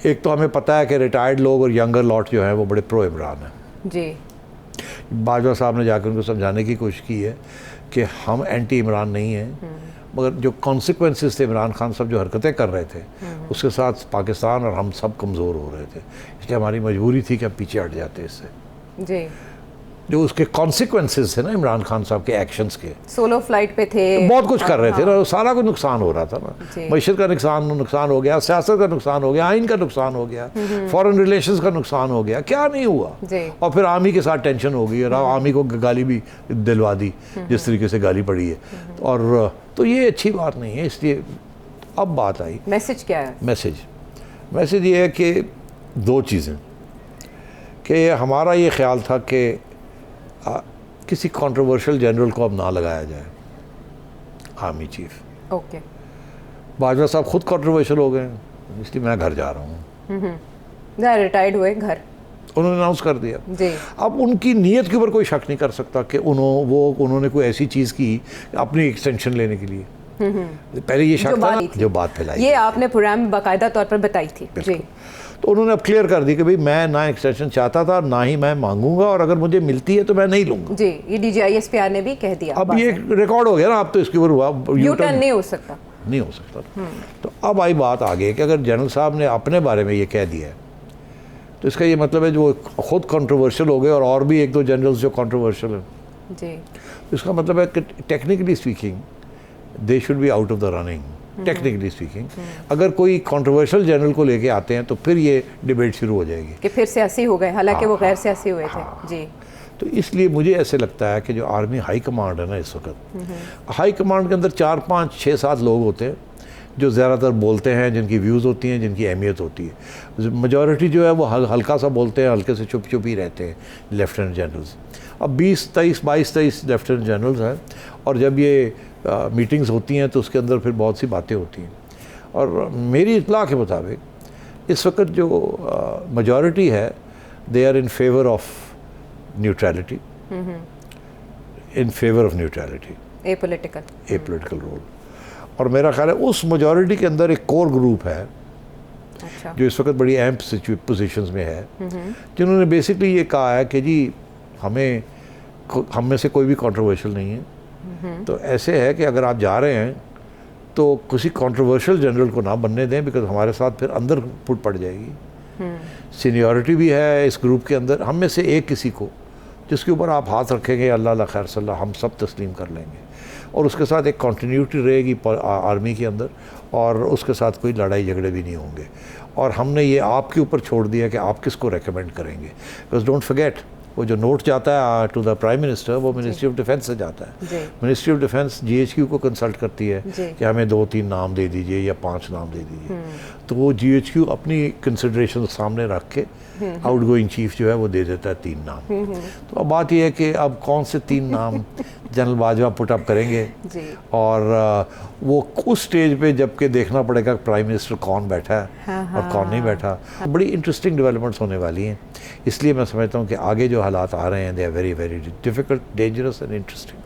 एक तो हमें पता है कि रिटायर्ड लोग और यंगर लॉट जो हैं वो बड़े प्रो इमरान हैं जी। बाजवा साहब ने जाकर उनको समझाने की कोशिश की है कि हम एंटी इमरान नहीं हैं, मगर जो कॉन्सिक्वेंसेस थे इमरान खान साहब जो हरकतें कर रहे थे उसके साथ पाकिस्तान और हम सब कमज़ोर हो रहे थे, इसलिए हमारी मजबूरी थी कि हम पीछे हट जाते इससे। जी। जो उसके कॉन्सिक्वेंसेस थे ना इमरान खान साहब के एक्शंस के, सोलो फ्लाइट पे थे, बहुत कुछ कर रहे थे ना, सारा कुछ नुकसान हो रहा था ना, मईशत का नुकसान हो गया, सियासत का नुकसान हो गया, आइन का नुकसान हो गया, फॉरेन रिलेशंस का नुकसान हो गया, क्या नहीं हुआ। और फिर आर्मी के साथ टेंशन हो गई और आर्मी को गाली भी दिलवा दी जिस तरीके से गाली पड़ी है, और तो ये अच्छी बात नहीं है। इसलिए अब बात आई, मैसेज क्या है? मैसेज ये है कि दो चीज़ें, कि हमारा ये ख्याल था कि किसी कंट्रोवर्शियल जनरल को अब ना लगाया जाए आर्मी चीफ। ओके। बाजवा साहब खुद कंट्रोवर्शियल हो गए, इसलिए मैं घर जा रहा हूँ। रिटायर्ड हुए घर, उन्होंने अनाउंस कर दिया जी। अब उनकी नीयत के ऊपर कोई शक नहीं कर सकता कि उन्होंने कोई ऐसी चीज़ की अपनी एक्सटेंशन लेने के लिए। पहले ये शक था जो बात फैलाई, ये आपने प्रोग्राम में बाकायदा तौर पर बताई थी जी। तो उन्होंने अब क्लियर कर दी कि भाई मैं ना एक्सटेंशन चाहता था, ना ही मैं मांगूंगा, और अगर मुझे मिलती है तो मैं नहीं लूंगा जी। ये DGISPR ने भी कह दिया। अब ये रिकॉर्ड हो गया ना, अब तो इसके ऊपर यू-टर्न नहीं हो सकता, नहीं हो सकता। तो अब आई बात आगे कि अगर जनरल साहब ने अपने बारे में ये कह दिया है तो इसका ये मतलब है जो खुद कंट्रोवर्शियल हो गए और भी एक दो जनरल्स जो कंट्रोवर्शियल हैं जी, इसका मतलब है कि technically speaking they should be out of the running. Technically speaking अगर कोई कंट्रोवर्शियल जनरल को लेके आते हैं तो फिर ये डिबेट शुरू हो जाएगी कि फिर सियासी हो गए, हालांकि वो गैर सियासी हुए थे जी। तो इसलिए मुझे ऐसे लगता है कि जो आर्मी हाई कमांड है ना इस वक्त, हाई कमांड के अंदर 4, 5, 6, 7 लोग होते हैं जो ज़्यादातर बोलते हैं, जिनकी व्यूज़ होती हैं, जिनकी अहमियत होती है। मेजॉरिटी जो है वो हल्का सा बोलते हैं, हल्के से चुप ही रहते हैं लेफ्टिनेंट जनरल्स। अब 22-23 लेफ्टिनेंट जनरल्स हैं, और जब ये मीटिंग्स होती हैं तो उसके अंदर फिर बहुत सी बातें होती हैं, और मेरी इत्तला के मुताबिक इस वक्त जो मेजॉरिटी है they are in favour of neutrality, in favour of neutrality, a political role. और मेरा ख्याल है उस मेजॉरिटी के अंदर एक कोर ग्रुप है अच्छा। जो इस वक्त बड़ी अहम पोजीशंस में है, जिन्होंने बेसिकली ये कहा है कि जी हम में से कोई भी कंट्रोवर्शियल नहीं है, तो ऐसे है कि अगर आप जा रहे हैं तो किसी कंट्रोवर्शियल जनरल को ना बनने दें, बिकॉज हमारे साथ फिर अंदर फुट पड़ जाएगी। सीनियरिटी भी है इस ग्रुप के अंदर, हम में से एक किसी को जिसके ऊपर आप हाथ रखेंगे अल्लाह खैर सल्ला हम सब तस्लीम कर लेंगे, और उसके साथ एक कंटिन्यूटी रहेगी आर्मी के अंदर, और उसके साथ कोई लड़ाई झगड़े भी नहीं होंगे। और हमने ये आपके ऊपर छोड़ दिया कि आप किसको रेकमेंड करेंगे, बिकॉज डोंट फॉरगेट वो जो नोट जाता है टू द प्राइम मिनिस्टर वो मिनिस्ट्री ऑफ डिफेंस से जाता है। मिनिस्ट्री ऑफ डिफेंस GHQ को कंसल्ट करती है कि हमें 2-3 नाम दे दीजिए या 5 नाम दे दीजिए, तो वो GHQ अपनी कंसिडरेशन सामने रख के आउटगोइंग चीफ जो है वो दे देता है 3 नाम। तो अब बात यह है कि अब कौन से 3 नाम जनरल बाजवा पुटअप करेंगे, और वो उस स्टेज पे जबकि देखना पड़ेगा प्राइम मिनिस्टर कौन बैठा है और कौन नहीं बैठा। बड़ी इंटरेस्टिंग डेवलपमेंट्स होने वाली हैं, इसलिए मैं समझता हूँ कि आगे जो हालात आ रहे हैं they are very very difficult, dangerous and interesting.